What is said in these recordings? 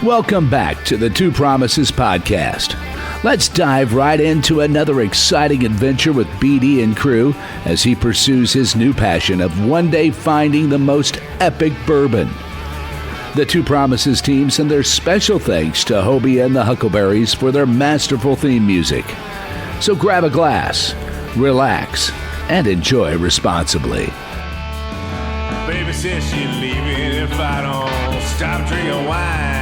Welcome back to the Two Promises podcast. Let's dive right into another exciting adventure with BD and crew as he pursues his new passion of one day finding the most epic bourbon. The Two Promises team send their special thanks to Hobie and the Huckleberries for their masterful theme music. So grab a glass, relax, and enjoy responsibly. Baby says she's leaving if I don't stop drinking wine.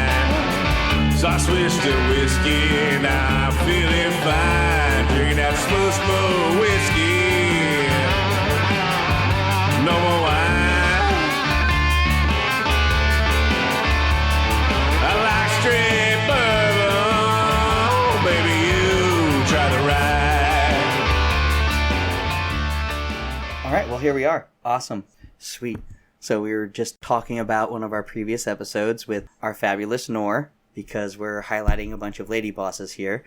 So I switched to whiskey and I'm feeling fine. Drinking that smooth whiskey. No more wine. I like straight bourbon. Baby, you try the ride. All right, well, here we are. Awesome. Sweet. So we were just talking about one of our previous episodes with our fabulous Nor, because we're highlighting a bunch of lady bosses here.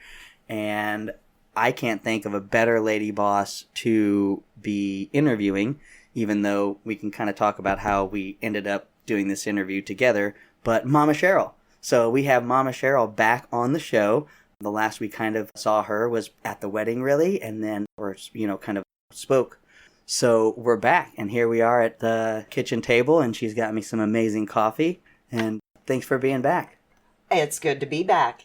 And I can't think of a better lady boss to be interviewing, even though we can kind of talk about how we ended up doing this interview together, but Momma Cheryl. So we have Momma Cheryl back on the show. The last we kind of saw her was at the wedding, really, and then, kind of spoke. So we're back, and here we are at the kitchen table, and she's got me some amazing coffee, and thanks for being back. It's good to be back.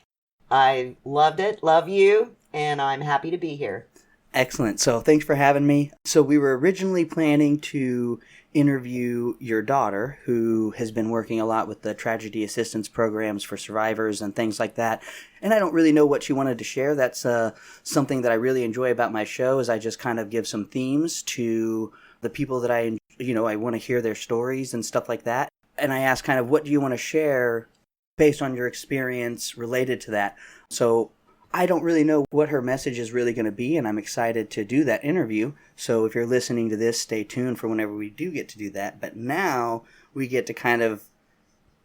I loved it, love you, and I'm happy to be here. Excellent. So thanks for having me. So we were originally planning to interview your daughter, who has been working a lot with the tragedy assistance programs for survivors and things like that. And I don't really know what she wanted to share. That's something that I really enjoy about my show, is I just kind of give some themes to the people that I want to hear their stories and stuff like that. And I ask kind of, what do you want to share based on your experience related to that? So I don't really know what her message is really going to be, and I'm excited to do that interview. So if you're listening to this, stay tuned for whenever we do get to do that. But now we get to kind of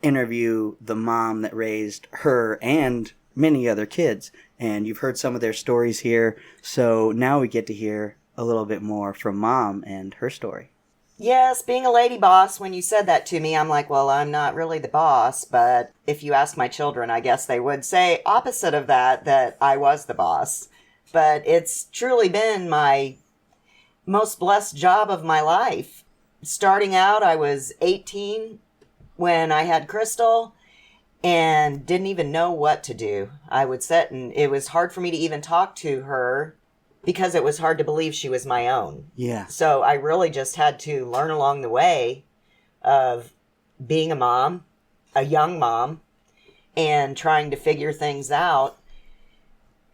interview the mom that raised her and many other kids. And you've heard some of their stories here. So now we get to hear a little bit more from Mom and her story. Yes, being a lady boss, when you said that to me, I'm like, well, I'm not really the boss, but if you ask my children, I guess they would say opposite of that I was the boss. But it's truly been my most blessed job of my life. Starting out, I was 18 when I had Crystal and didn't even know what to do. I would sit, and it was hard for me to even talk to her because it was hard to believe she was my own. Yeah. So I really just had to learn along the way of being a mom, a young mom, and trying to figure things out.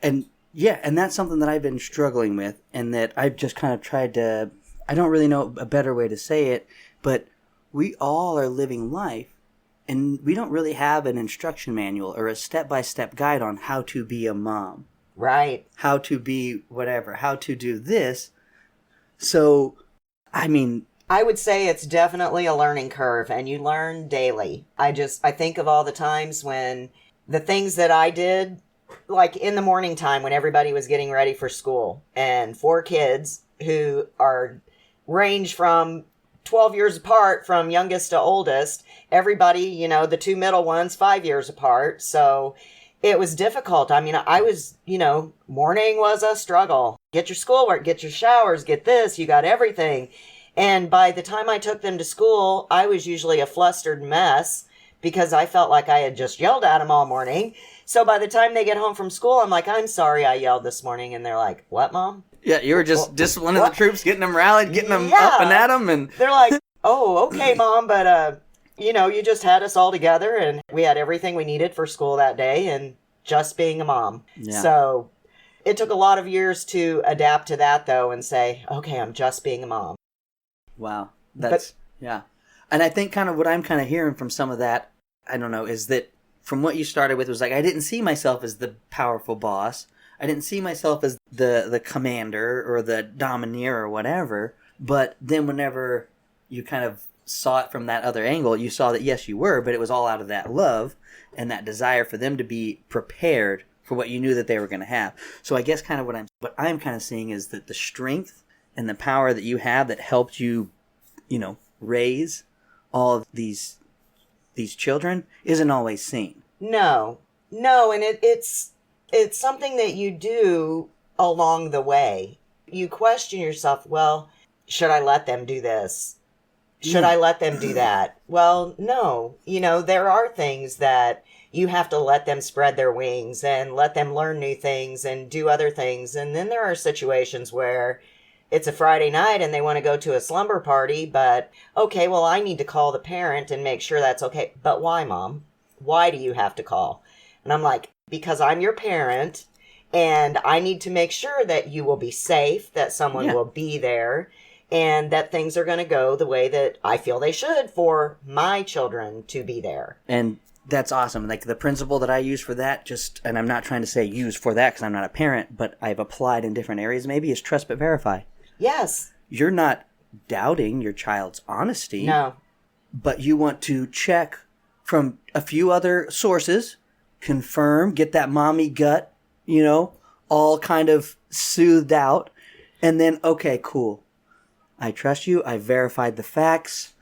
And yeah, and that's something that I've been struggling with, and that I've just kind of tried to, I don't really know a better way to say it, but we all are living life, and we don't really have an instruction manual or a step-by-step guide on how to be a mom. Right. How to be whatever, how to do this. So, I mean, I would say it's definitely a learning curve, and you learn daily. I think of all the times when the things that I did, like in the morning time when everybody was getting ready for school, and 4 kids who are range from 12 years apart from youngest to oldest, everybody, the 2 middle ones, 5 years apart. So it was difficult. I mean, I was, morning was a struggle. Get your schoolwork, get your showers, get this, you got everything. And by the time I took them to school, I was usually a flustered mess because I felt like I had just yelled at them all morning. So by the time they get home from school, I'm like, I'm sorry I yelled this morning. And they're like, what, Mom? Yeah, you were just disciplining the troops, getting them rallied, getting them up and at them. And they're like, oh, okay, Mom, but you just had us all together and we had everything we needed for school that day and just being a mom. Yeah. So it took a lot of years to adapt to that, though, and say, okay, I'm just being a mom. Wow. Yeah. And I think kind of what I'm kind of hearing from some of that, I don't know, is that from what you started with was like, I didn't see myself as the powerful boss. I didn't see myself as the commander or the domineer or whatever. But then whenever you kind of saw it from that other angle, you saw that yes, you were, but it was all out of that love and that desire for them to be prepared for what you knew that they were going to have. So I guess kind of what I'm kind of seeing is that the strength and the power that you have that helped you, raise all of these children isn't always seen. No, no, and it's something that you do along the way. You question yourself, well, should I let them do this? Should I let them do that? Well, no. There are things that you have to let them spread their wings and let them learn new things and do other things. And then there are situations where it's a Friday night and they want to go to a slumber party, but okay, well, I need to call the parent and make sure that's okay. But why, Mom? Why do you have to call? And I'm like, because I'm your parent and I need to make sure that you will be safe, that someone will be there, and that things are going to go the way that I feel they should for my children to be there. And that's awesome. Like the principle that I use for that, and I'm not trying to say use for that because I'm not a parent, but I've applied in different areas maybe, is trust but verify. Yes. You're not doubting your child's honesty. No. But you want to check from a few other sources, confirm, get that mommy gut, all kind of soothed out. And then, okay, cool. I trust you. I verified the facts.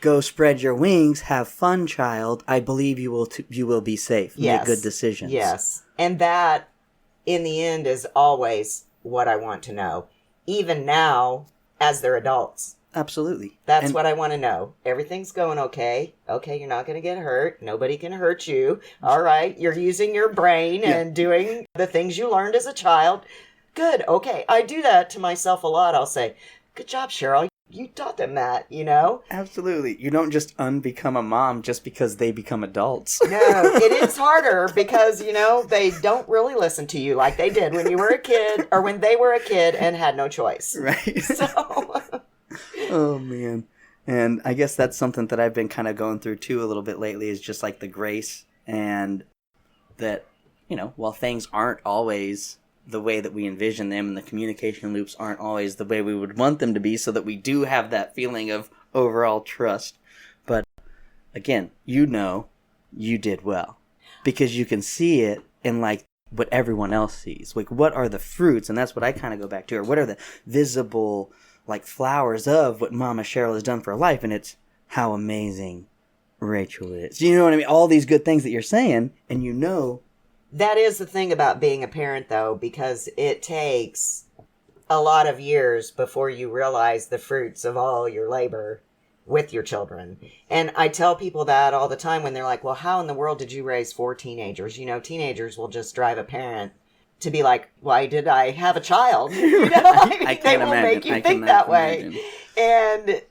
Go spread your wings. Have fun, child. I believe you will be safe. Yes. Make good decisions. Yes. And that, in the end, is always what I want to know. Even now, as they're adults. Absolutely. That's what I want to know. Everything's going okay. Okay, you're not going to get hurt. Nobody can hurt you. All right, you're using your brain and doing the things you learned as a child. Good. Okay, I do that to myself a lot. I'll say, good job, Cheryl. You taught them that, Absolutely. You don't just unbecome a mom just because they become adults. No, it is harder because, they don't really listen to you like they did when you were a kid or when they were a kid and had no choice. Right. So... Oh, man. And I guess that's something that I've been kind of going through, too, a little bit lately is just like the grace and that, while things aren't always the way that we envision them and the communication loops aren't always the way we would want them to be so that we do have that feeling of overall trust. But, again, you did well because you can see it in, like, what everyone else sees. Like, what are the fruits? And that's what I kind of go back to. Or what are the visible... like flowers of what Momma Cheryl has done for her life, and it's how amazing Rachel is. You know what I mean? All these good things that you're saying, and That is the thing about being a parent, though, because it takes a lot of years before you realize the fruits of all your labor with your children. And I tell people that all the time when they're like, well, how in the world did you raise 4 teenagers? Teenagers will just drive a parent to be like, why did I have a child? They will make you think that way. And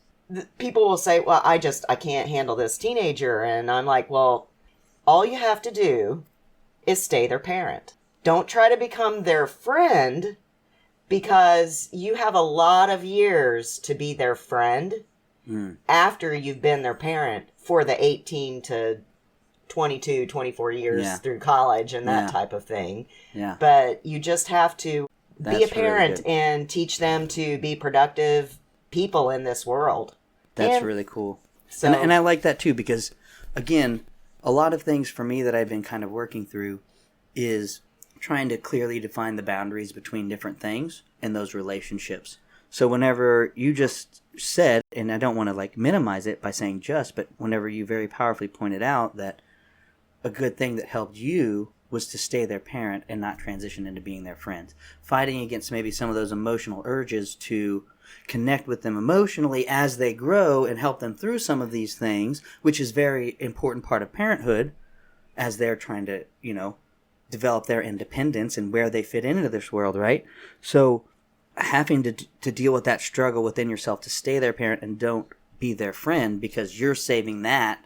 people will say, well, I can't handle this teenager. And I'm like, well, all you have to do is stay their parent. Don't try to become their friend because you have a lot of years to be their friend after you've been their parent for the 18 to 22, 24 years through college and that type of thing. Yeah. But you just have to be a parent and teach them to be productive people in this world. That's really cool. So, and I like that too because, again, a lot of things for me that I've been kind of working through is trying to clearly define the boundaries between different things in those relationships. So whenever you just said, and I don't want to like minimize it by saying just, but whenever you very powerfully pointed out that a good thing that helped you was to stay their parent and not transition into being their friend. Fighting against maybe some of those emotional urges to connect with them emotionally as they grow and help them through some of these things, which is very important part of parenthood as they're trying to, develop their independence and where they fit into this world, right? So having to deal with that struggle within yourself to stay their parent and don't be their friend because you're saving that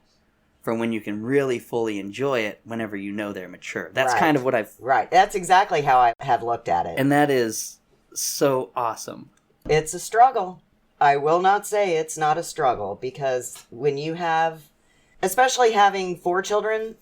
for when you can really fully enjoy it whenever they're mature. That's kind of what I've... Right. That's exactly how I have looked at it. And that is so awesome. It's a struggle. I will not say it's not a struggle because when you have... Especially having 4 children,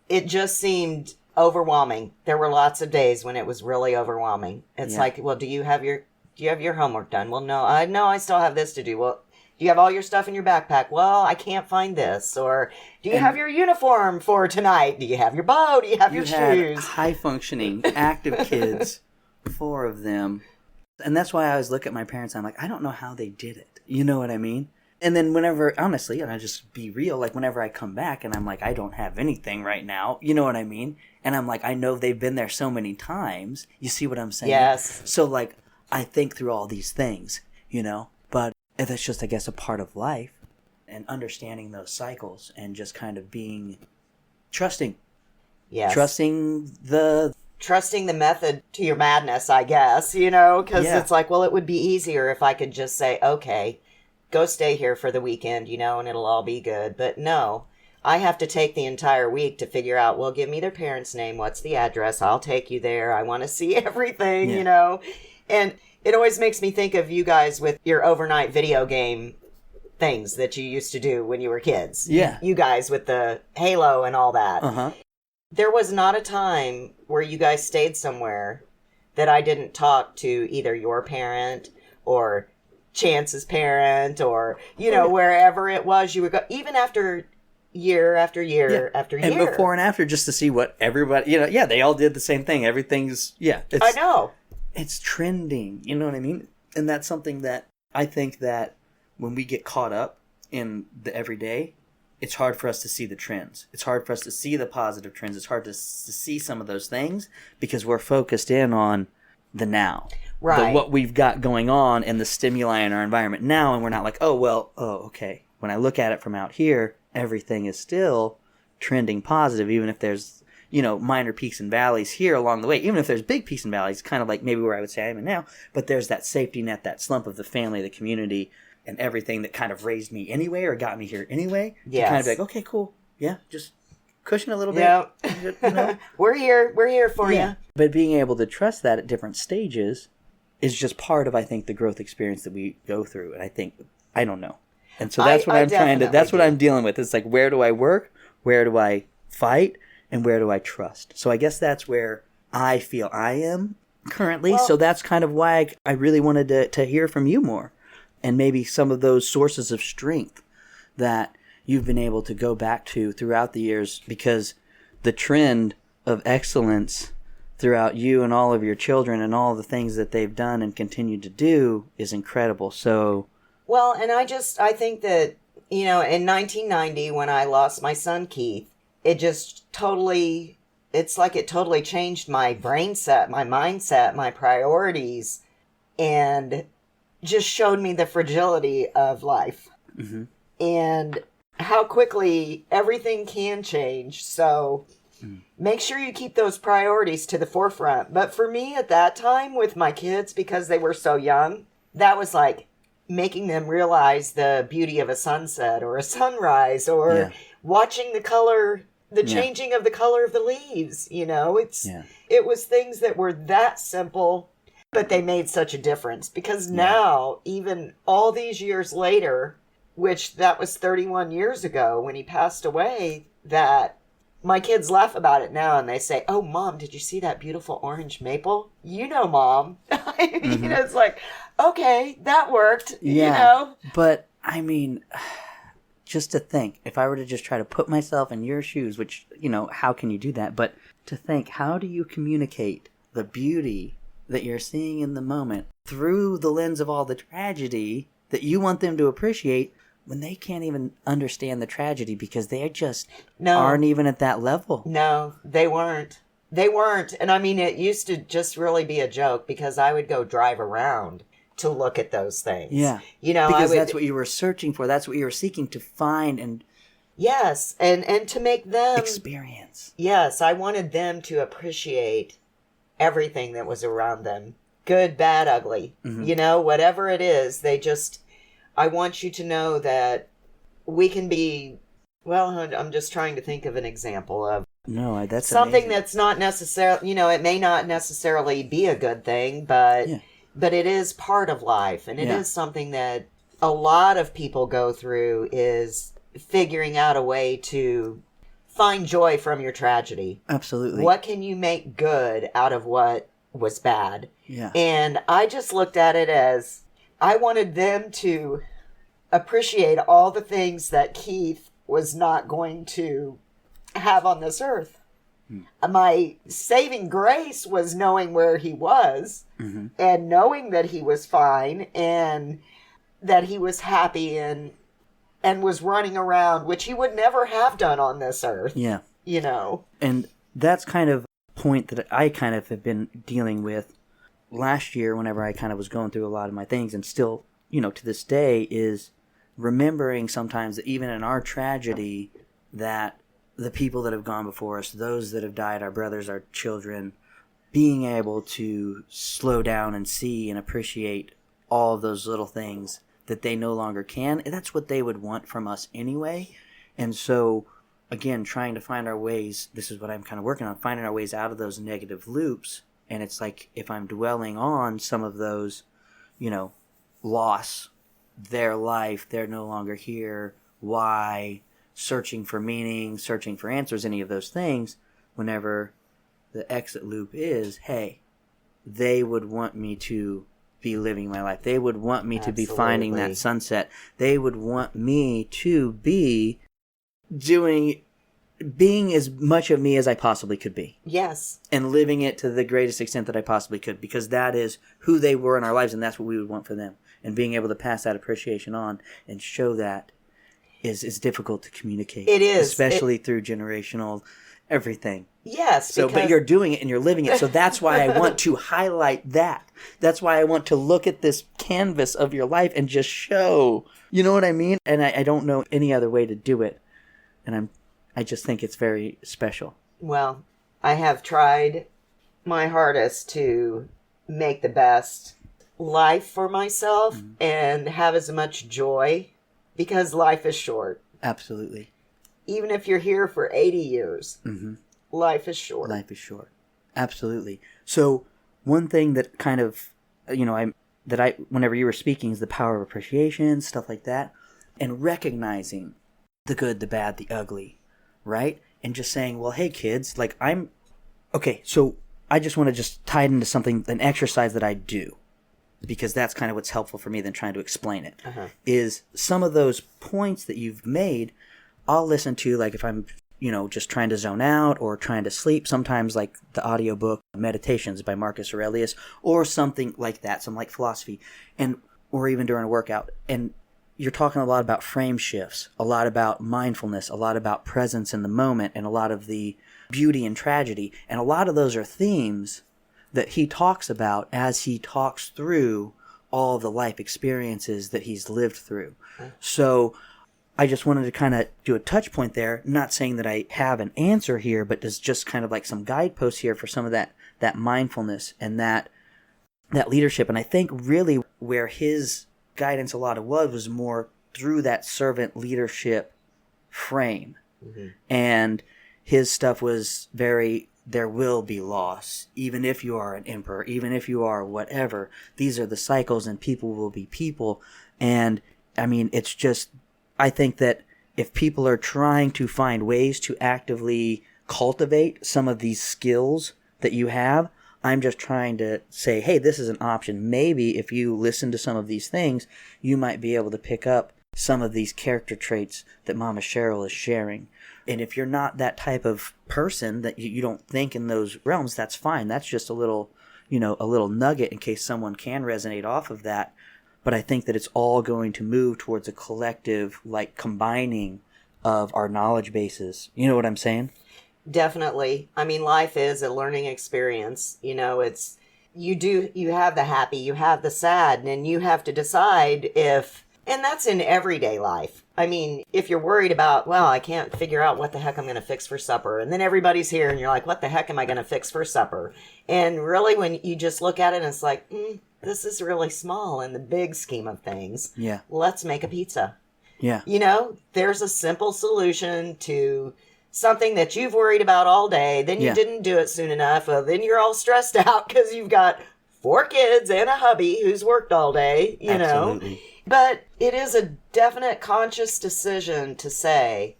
it just seemed overwhelming. There were lots of days when it was really overwhelming. It's like, well, do you have your homework done? Well, no, I still have this to do. Well, do you have all your stuff in your backpack? Well, I can't find this. Or do you have your uniform for tonight? Do you have your bow? Do you have your shoes? High-functioning, active kids, 4 of them. And that's why I always look at my parents and I'm like, I don't know how they did it. You know what I mean? And then whenever, honestly, and I just be real, like whenever I come back and I'm like, I don't have anything right now, you know what I mean? And I'm like, I know they've been there so many times. You see what I'm saying? Yes. So like, I think through all these things, you know, but that's just, I guess, a part of life, and understanding those cycles and just kind of being trusting. Yes. Trusting the method to your madness, I guess, you know, because Yeah. it's like, well, it would be easier if I could just say, okay, go stay here for the weekend, you know, and it'll all be good. But no, I have to take the entire week to figure out, well, give me their parents' name. What's the address? I'll take you there. I want to see everything, you know. And it always makes me think of you guys with your overnight video game things that you used to do when you were kids. Yeah. You guys with the Halo and all that. Uh-huh. There was not a time where you guys stayed somewhere that I didn't talk to either your parent or Chance's parent, or, you know, wherever it was you would go, even after year after year after year. And before and after, just to see what everybody, you know, they all did the same thing. Everything's, I know. It's trending, you know what I mean? And that's something that I think that when we get caught up in the everyday, it's hard for us to see the trends. It's hard for us to see the positive trends. It's hard to see some of those things because we're focused in on the now. Right. What we've got going on and the stimuli in our environment now, and we're not like, okay. When I look at it from out here, everything is still trending positive, even if there's, you know, minor peaks and valleys here along the way. Even if there's big peaks and valleys, kind of like maybe where I would say I am now, but there's that safety net, that slump of the family, the community, and everything that kind of raised me anyway or got me here anyway. Yes. To kind of be like, okay, cool. Yeah, just cushion a little bit. Yeah. You know? We're here for you. But being able to trust that at different stages is just part of, I think, the growth experience that we go through. And I think, I don't know. And so that's what I'm trying to, that's what I'm dealing with. It's like, where do I work? Where do I fight? And where do I trust? So I guess that's where I feel I am currently. Well, so that's kind of why I really wanted to hear from you more. And maybe some of those sources of strength that you've been able to go back to throughout the years, because the trend of excellence throughout you and all of your children and all the things that they've done and continue to do is incredible. So, well, and I think that, you know, in 1990 when I lost my son Keith, it just totally, it's like it totally changed my brain set, my mindset, my priorities, and just showed me the fragility of life. mm-hmm. And how quickly everything can change. So make sure you keep those priorities to the forefront. But for me at that time with my kids, because they were so young, that was like making them realize the beauty of a sunset or a sunrise, or watching the color, the changing of the color of the leaves. You know, it was things that were that simple, but they made such a difference. Because now, even all these years later, which that was 31 years ago when he passed away, that my kids laugh about it now and they say, "Oh, Mom, did you see that beautiful orange maple?" You know, Mom. I mean, it's like, okay, that worked. Yeah. You know? But, I mean, just to think, if I were to just try to put myself in your shoes, which, you know, how can you do that? But to think, how do you communicate the beauty that you're seeing in the moment through the lens of all the tragedy that you want them to appreciate, when they can't even understand the tragedy because they just aren't even at that level? No, they weren't. They weren't. And I mean, it used to just really be a joke because I would go drive around to look at those things. Yeah. You know, because that's what you were searching for. That's what you were seeking to find and yes, and to make them experience. Yes, I wanted them to appreciate everything that was around them. Good, bad, ugly. Mm-hmm. You know, whatever it is, I want you to know that we can be, well, I'm just trying to think of an example of that's something amazing. that's not necessarily, you know, it may not necessarily be a good thing, but it is part of life. And it is something that a lot of people go through, is figuring out a way to find joy from your tragedy. Absolutely. What can you make good out of what was bad? Yeah. And I just looked at it as I wanted them to appreciate all the things that Keith was not going to have on this earth. My saving grace was knowing where he was and knowing that he was fine and that he was happy and and was running around, which he would never have done on this earth. Yeah. You know. And that's kind of a point that I kind of have been dealing with last year whenever I kind of was going through a lot of my things, and still, to this day, is remembering sometimes that even in our tragedy, that the people that have gone before us, those that have died, our brothers, our children, being able to slow down and see and appreciate all of those little things that they no longer can. And that's what they would want from us anyway. And so, again, trying to find our ways, this is what I'm kind of working on, finding our ways out of those negative loops. And it's like, if I'm dwelling on some of those, loss, their life, they're no longer here, why, searching for meaning, searching for answers, any of those things, whenever the exit loop is, hey, they would want me to be living my life. They would want me to be finding that sunset. They would want me to be being as much of me as I possibly could be. Yes. And living it to the greatest extent that I possibly could, because that is who they were in our lives, and that's what we would want for them. And being able to pass that appreciation on and show that is difficult to communicate. It is. Especially through generational everything. Yes. So, but you're doing it and you're living it. So that's why I want to highlight that. That's why I want to look at this canvas of your life and just show. You know what I mean? And I don't know any other way to do it. And I just think it's very special. Well, I have tried my hardest to make the best life for myself and have as much joy, because life is short. Absolutely. Even if you're here for 80 years, life is short. Life is short. Absolutely. So one thing that kind of, whenever you were speaking, is the power of appreciation, stuff like that, and recognizing the good, the bad, the ugly, right? And just saying, well, hey kids, so I just want to just tie it into something, an exercise that I do, because that's kind of what's helpful for me than trying to explain it, is some of those points that you've made, I'll listen to, like if I'm, just trying to zone out or trying to sleep, sometimes like the audiobook Meditations by Marcus Aurelius, or something like that, some like philosophy, or even during a workout. And you're talking a lot about frame shifts, a lot about mindfulness, a lot about presence in the moment, and a lot of the beauty and tragedy. And a lot of those are themes that he talks about as he talks through all the life experiences that he's lived through. So I just wanted to kind of do a touch point there, not saying that I have an answer here, but there's just kind of like some guideposts here for some of that mindfulness and that leadership. And I think really where his guidance a lot of was more through that servant leadership frame. And his stuff was very, there will be loss, even if you are an emperor, even if you are whatever. These are the cycles, and people will be people. And I mean, it's just, I think that if people are trying to find ways to actively cultivate some of these skills that you have, I'm just trying to say, hey, this is an option. Maybe if you listen to some of these things, you might be able to pick up some of these character traits that Momma Cheryl is sharing. And if you're not that type of person, that you don't think in those realms, that's fine. That's just a little nugget in case someone can resonate off of that. But I think that it's all going to move towards a collective, like, combining of our knowledge bases. You know what I'm saying? Definitely. I mean, life is a learning experience. It's, you have the happy, you have the sad, and you have to decide and that's in everyday life. I mean, if you're worried about, well, I can't figure out what the heck I'm going to fix for supper, and then everybody's here and you're like, what the heck am I going to fix for supper? And really, when you just look at it and it's like, this is really small in the big scheme of things. Yeah. Let's make a pizza. Yeah. There's a simple solution to something that you've worried about all day. Then you didn't do it soon enough. Well, then you're all stressed out because you've got 4 kids and a hubby who's worked all day, Absolutely. know. But it is a definite conscious decision to say,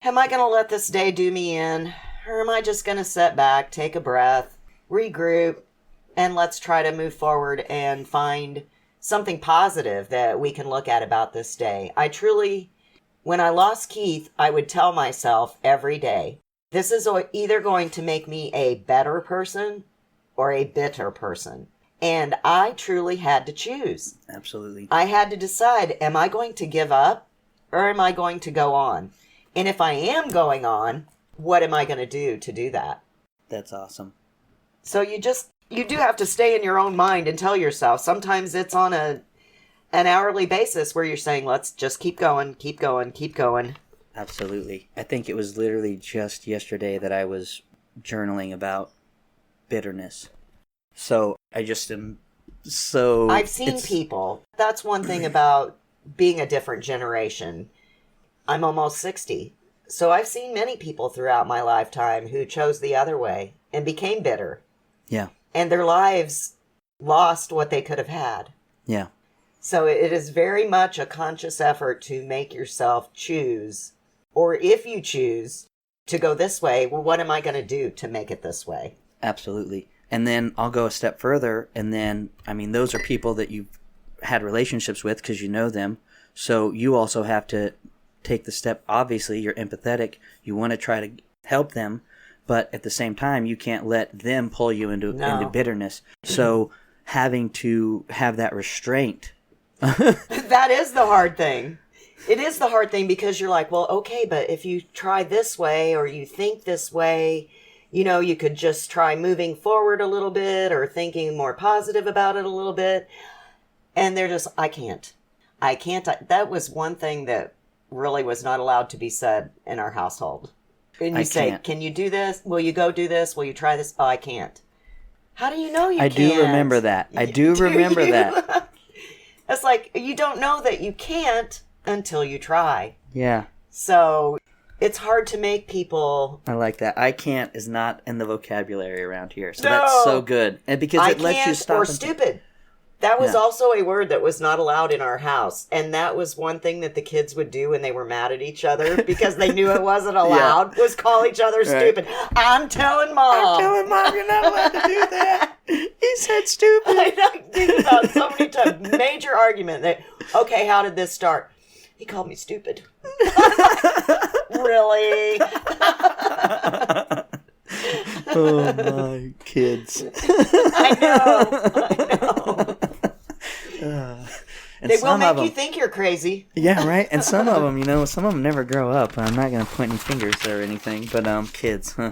am I going to let this day do me in? Or am I just going to sit back, take a breath, regroup, and let's try to move forward and find something positive that we can look at about this day. I truly, when I lost Keith, I would tell myself every day, this is either going to make me a better person or a bitter person. And I truly had to choose. Absolutely. I had to decide, am I going to give up? or am I going to go on? And if I am going on, what am I going to do that? That's awesome. So you do have to stay in your own mind and tell yourself. Sometimes it's on an hourly basis where you're saying, let's just keep going, keep going, keep going. Absolutely. I think it was literally just yesterday that I was journaling about bitterness. So I just am so... I've seen people. That's one thing about being a different generation. I'm almost 60. So I've seen many people throughout my lifetime who chose the other way and became bitter. Yeah. And their lives lost what they could have had. Yeah. So it is very much a conscious effort to make yourself choose, or if you choose to go this way, well, what am I going to do to make it this way? Absolutely. And then I'll go a step further, and then, I mean, those are people that you've had relationships with because you know them. So you also have to take the step. Obviously, you're empathetic. You want to try to help them, but at the same time, you can't let them pull you into bitterness. So having to have that restraint. That is the hard thing. It is the hard thing because you're like, well, okay, but if you try this way or you think this way, you know, you could just try moving forward a little bit or thinking more positive about it a little bit. And they're just, I can't. That was one thing that really was not allowed to be said in our household. And you say, can you do this? Will you go do this? Will you try this? Oh, I can't. How do you know you can't? I do remember that. I do remember that. It's like, you don't know that you can't until you try. Yeah. So it's hard to make people... I like that. I can't is not in the vocabulary around here. So that's so good. And because it lets you stop. Or stupid. That was also a word that was not allowed in our house. And that was one thing that the kids would do when they were mad at each other because they knew it wasn't allowed, was call each other stupid. I'm telling Mom. You're not allowed to do that. He said stupid. I think about so many times. Major argument. Okay, how did this start? He called me stupid. Really? Oh, my kids. I know. They will make you think you're crazy. Yeah, right? And some of them, never grow up. I'm not going to point any fingers or anything, but kids, huh?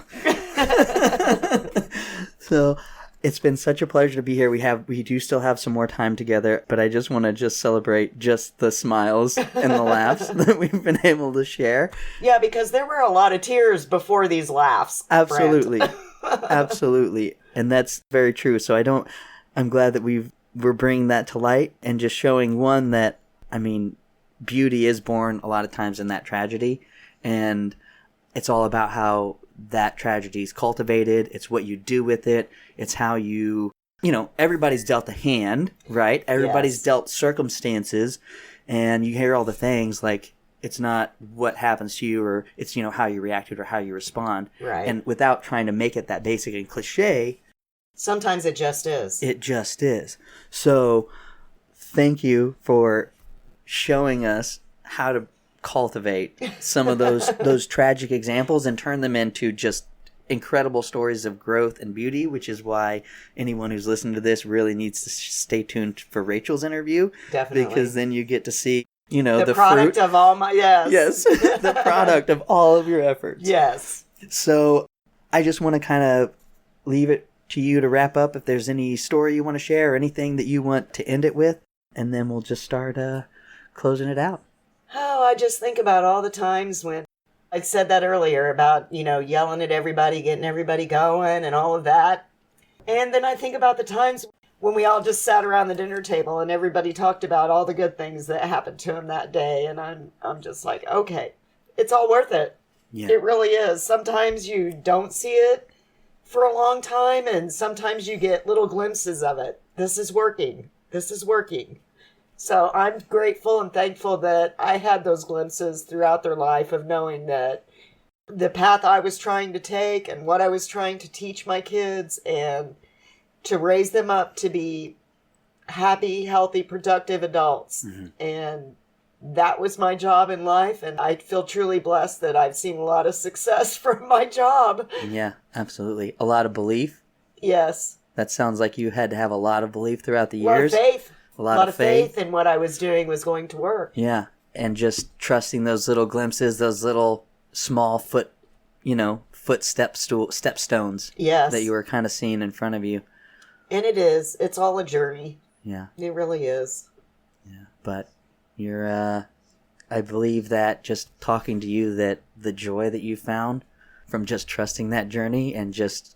So it's been such a pleasure to be here. We do still have some more time together, but I just want to celebrate just the smiles and the laughs that we've been able to share. Yeah, because there were a lot of tears before these laughs. Absolutely. Absolutely. And that's very true. So I'm glad that we're bringing that to light and just showing one that, I mean, beauty is born a lot of times in that tragedy. And it's all about how that tragedy is cultivated. It's what you do with it. It's how everybody's dealt a hand, right? Everybody's dealt circumstances, and you hear all the things like it's not what happens to you, or it's, how you react to it or how you respond. Right. And without trying to make it that basic and cliche, sometimes it just is. It just is. So thank you for showing us how to cultivate some of those tragic examples and turn them into just incredible stories of growth and beauty, which is why anyone who's listening to this really needs to stay tuned for Rachel's interview. Definitely. Because then you get to see, the product fruit of all my, yes, the product of all of your efforts. Yes. So I just want to kind of leave it to you to wrap up if there's any story you want to share or anything that you want to end it with, and then we'll just start closing it out. Oh, I just think about all the times when I said that earlier about, yelling at everybody, getting everybody going and all of that. And then I think about the times when we all just sat around the dinner table and everybody talked about all the good things that happened to him that day. And I'm just like, okay, it's all worth it. Yeah. It really is. Sometimes you don't see it for a long time, and sometimes you get little glimpses of it. This is working. This is working. So I'm grateful and thankful that I had those glimpses throughout their life of knowing that the path I was trying to take and what I was trying to teach my kids and to raise them up to be happy, healthy, productive adults. Mm-hmm. And that was my job in life. And I feel truly blessed that I've seen a lot of success from my job. Yeah, absolutely. A lot of belief. Yes. That sounds like you had to have a lot of belief throughout the years. A lot of faith. A lot of faith in what I was doing was going to work. Yeah. and just trusting those little glimpses, those little small stepstones Yes. that you were kind of seeing in front of you. And it is. It's all a journey. Yeah. It really is. Yeah. But you're, I believe that just talking to you, that the joy that you found from just trusting that journey and just,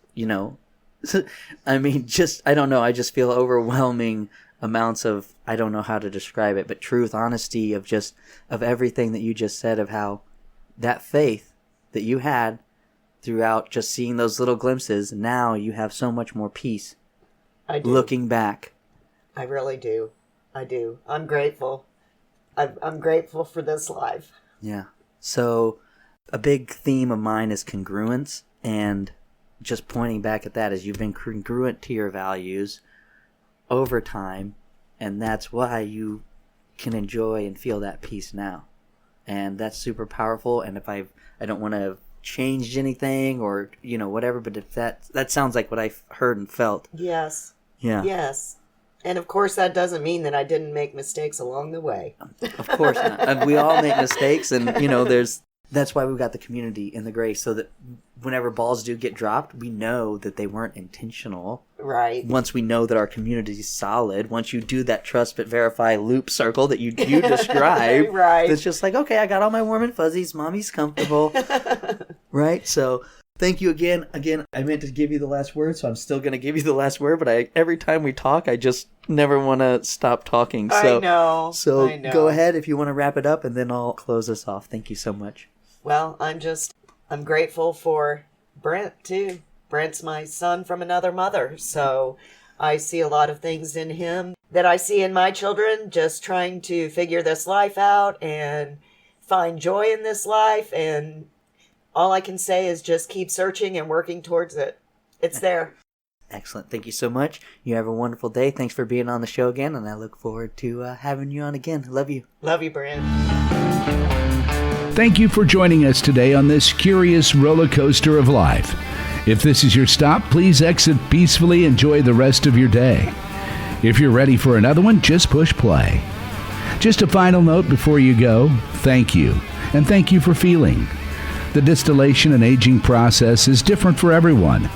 I mean, I don't know. I just feel overwhelming amounts of, I don't know how to describe it, but truth, honesty of everything that you just said, of how that faith that you had throughout just seeing those little glimpses, now you have so much more peace. I do. Looking back. I really do. I do. I'm grateful. I'm grateful for this life. Yeah. So a big theme of mine is congruence, and just pointing back at that, as you've been congruent to your values over time, and that's why you can enjoy and feel that peace now. And that's super powerful. And if I don't want to change anything or whatever, but if that sounds like what I heard and felt. Yes. Yeah. Yes. And of course that doesn't mean that I didn't make mistakes along the way. Of course not. We all make mistakes, and that's why we've got the community and the grace, so that whenever balls do get dropped, we know that they weren't intentional. Right. Once we know that our community is solid, once you do that trust but verify loop circle that you describe, right. It's just like, okay, I got all my warm and fuzzies, mommy's comfortable, right? So thank you again. I meant to give you the last word, so I'm still going to give you the last word, but every time we talk, I just never want to stop talking. So, I know. So go ahead if you want to wrap it up, and then I'll close us off. Thank you so much. Well, I'm grateful for Brent, too. Brent's my son from another mother, so I see a lot of things in him that I see in my children, just trying to figure this life out and find joy in this life, and all I can say is just keep searching and working towards it. It's there. Excellent. Thank you so much. You have a wonderful day. Thanks for being on the show again, and I look forward to having you on again. Love you. Love you, Brent. Thank you for joining us today on this curious roller coaster of life. If this is your stop, please exit peacefully. Enjoy the rest of your day. If you're ready for another one, just push play. Just a final note before you go. Thank you. And thank you for feeling. The distillation and aging process is different for everyone.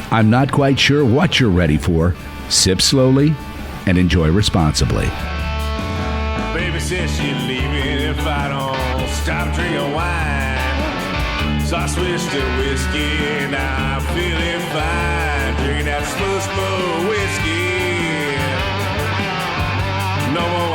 I'm not quite sure what you're ready for. Sip slowly and enjoy responsibly. Baby says she's leaving if I don't stop drinking wine. So I switched to whiskey, now I'm feeling fine. Drinking that smooth whiskey. No more